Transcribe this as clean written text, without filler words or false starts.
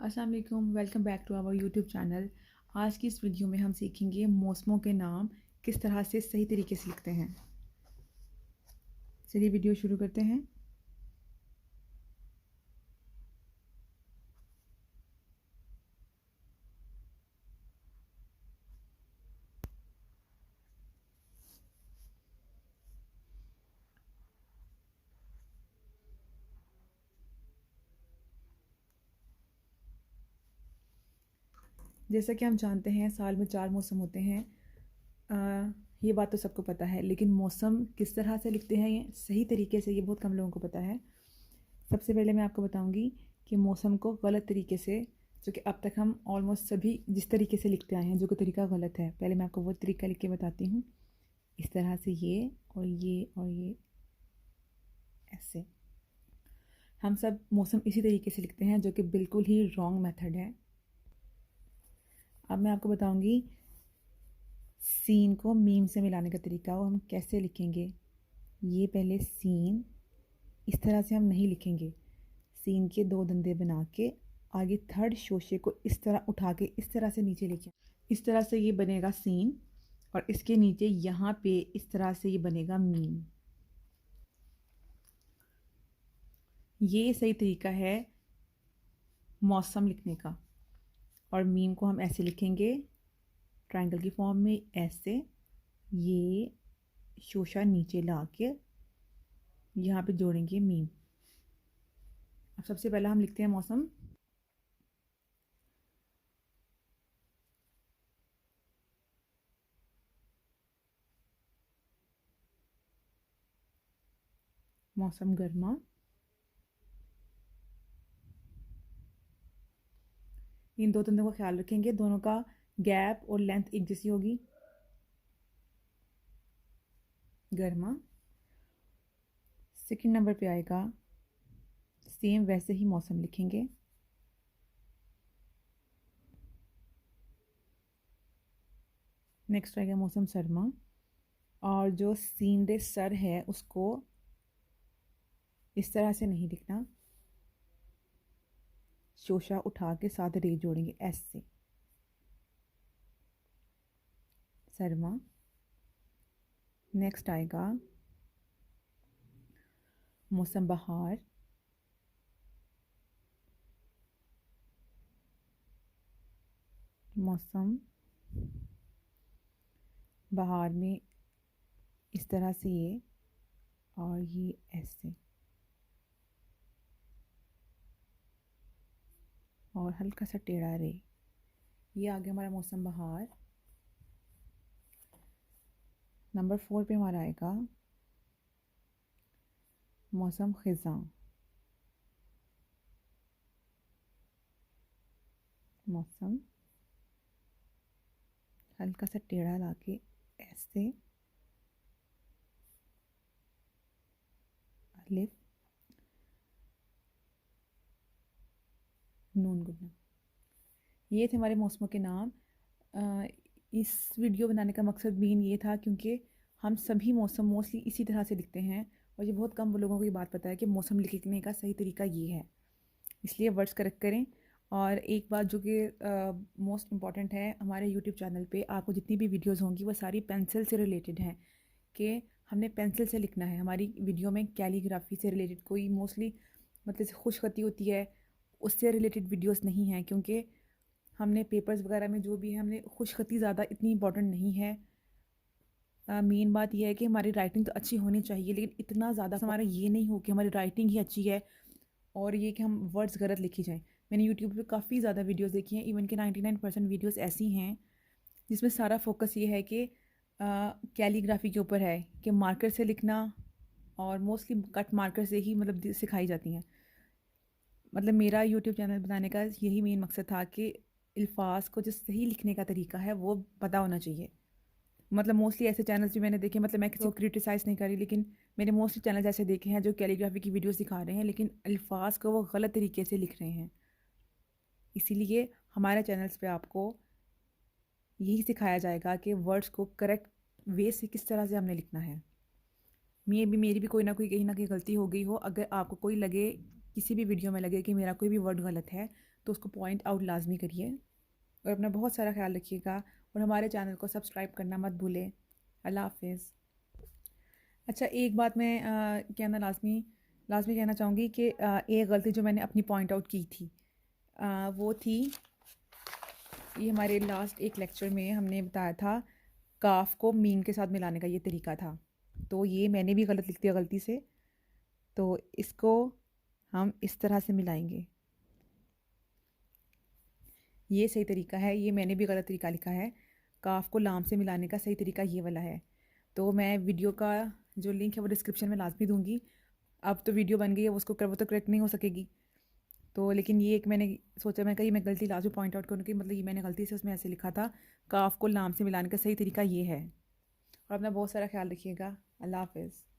अस्सलाम वालेकुम, welcome back to our YouTube channel. आज की इस वीडियो में हम सीखेंगे मौसमों के नाम किस तरह से सही तरीके से लिखते हैं। चलिए वीडियो शुरू करते हैं। जैसा कि हम जानते हैं साल में 4 मौसम होते हैं। ये बात तो सबको पता है, लेकिन मौसम किस तरह से लिखते हैं ये सही तरीके से, ये बहुत कम लोगों को पता है। सबसे पहले मैं आपको बताऊंगी कि मौसम को गलत तरीके से, जो कि अब तक हम ऑलमोस्ट सभी जिस तरीके से लिखते आए हैं, जो कि तरीका गलत है। पहले मैं आपको वो तरीका लिख के बताती हूँ। इस तरह से ये और ये और ये ऐसे हम सब मौसम इसी तरीके से लिखते हैं, जो कि बिल्कुल ही रॉन्ग मेथड है। अब मैं आपको बताऊंगी सीन को मीम से मिलाने का तरीका, वो हम कैसे लिखेंगे। ये पहले सीन इस तरह से हम नहीं लिखेंगे। सीन के 2 धंधे बना के आगे थर्ड शोशे को इस तरह उठा के इस तरह से नीचे लिखें। इस तरह से ये बनेगा सीन, और इसके नीचे यहाँ पे इस तरह से ये बनेगा मीम। ये सही तरीका है मौसम लिखने का। और मीम को हम ऐसे लिखेंगे, ट्रायंगल की फॉर्म में ऐसे, ये शोशा नीचे ला के यहाँ पे जोड़ेंगे मीम। अब सबसे पहला हम लिखते हैं मौसम। मौसम गर्मा। इन 2 तंदों का ख्याल रखेंगे, दोनों का गैप और लेंथ एक जैसी होगी। गर्मा। सेकंड नंबर पे आएगा, सेम वैसे ही मौसम लिखेंगे। नेक्स्ट आएगा मौसम सरमा, और जो सीनडे सर है उसको इस तरह से नहीं लिखना, शोशा उठा के साथ रे जोड़ेंगे ऐसे, सरमा। नेक्स्ट आएगा मौसम बहार। मौसम बहार में इस तरह से ये, और ये ऐसे, और हल्का सा टेढ़ा रे। ये आ गया हमारा मौसम बहार। नंबर 4 पे हमारा आएगा मौसम खिज़ां। मौसम हल्का सा टेढ़ा लाके ऐसे, अलिफ नून गुना। ये थे हमारे मौसमों के नाम। इस वीडियो बनाने का मकसद मेन ये था क्योंकि हम सभी मौसम मोस्टली इसी तरह से लिखते हैं, और ये बहुत कम लोगों को ये बात पता है कि मौसम लिखने का सही तरीका ये है। इसलिए वर्ड्स करेक्ट करें। और एक बात जो कि मोस्ट इम्पॉर्टेंट है, हमारे यूट्यूब चैनल पे आपको जितनी भी वीडियोस होंगी वो सारी पेंसिल से रिलेटेड हैं, कि हमने पेंसिल से लिखना है। हमारी वीडियो में कैलीग्राफी से रिलेटेड कोई मोस्टली मतलब खुशखती होती है उससे रिलेटेड वीडियोस नहीं हैं, क्योंकि हमने पेपर्स वगैरह में जो भी है हमने खुशखती ज़्यादा इतनी इंपॉर्टेंट नहीं है। मेन बात यह है कि हमारी राइटिंग तो अच्छी होनी चाहिए, लेकिन इतना ज़्यादा हमारा ये नहीं हो कि हमारी राइटिंग ही अच्छी है और ये कि हम वर्ड्स गलत लिखी जाएं। मैंने यूट्यूब पे काफ़ी ज़्यादा वीडियोस देखी हैं, इवन कि 99% वीडियोस ऐसी हैं जिसमें सारा फोकस ये है कि कैलीग्राफी के ऊपर है, कि मार्कर से लिखना, और मोस्टली कट मार्कर से ही मतलब सिखाई जाती हैं। मतलब मेरा यूट्यूब चैनल बनाने का यही मेन मकसद था कि अल्फाज को जो सही लिखने का तरीका है वो पता होना चाहिए। मतलब मोस्टली ऐसे चैनल्स भी मैंने देखे, मतलब मैं किसी को क्रिटिसाइज़ नहीं कर रही, लेकिन मैंने मोस्टली चैनल्स ऐसे देखे हैं जो कैलीग्राफी की वीडियोस दिखा रहे हैं लेकिन अल्फाज को वो गलत तरीके से लिख रहे हैं। इसीलिए हमारे चैनल्स पे आपको यही सिखाया जाएगा कि वर्ड्स को करेक्ट वे से किस तरह से हमने लिखना है। मेरी भी कोई ना कहीं गलती हो गई हो। अगर आपको कोई लगे, किसी भी वीडियो में लगे कि मेरा कोई भी वर्ड गलत है, तो उसको पॉइंट आउट लाजमी करिए और अपना बहुत सारा ख्याल रखिएगा और हमारे चैनल को सब्सक्राइब करना मत भूलें। अल्लाह हाफिज़। अच्छा, एक बात मैं कहना लाजमी लाजमी कहना चाहूँगी कि एक गलती जो मैंने अपनी पॉइंट आउट की थी वो थी, ये हमारे लास्ट एक लेक्चर में हमने बताया था काफ को मीम के साथ मिलाने का ये तरीका था। तो ये मैंने भी गलत लिख दिया गलती से, तो इसको हम इस तरह से मिलाएंगे। ये सही तरीका है, ये मैंने भी गलत तरीका लिखा है। काफ को लाम से मिलाने का सही तरीका ये वाला है। तो मैं वीडियो का जो लिंक है वो डिस्क्रिप्शन में लाजमी दूंगी। अब तो वीडियो बन गई है, उसको वो तो करेक्ट नहीं हो सकेगी। तो लेकिन ये एक मैंने सोचा, मैं कहीं मैं गलती लाजमी पॉइंट आउट करूँ कि मतलब ये मैंने गलती से उसमें ऐसे लिखा था, काफ को लाम से मिलाने का सही तरीका ये है। और अपना बहुत सारा ख्याल रखिएगा। अल्लाह हाफिज़।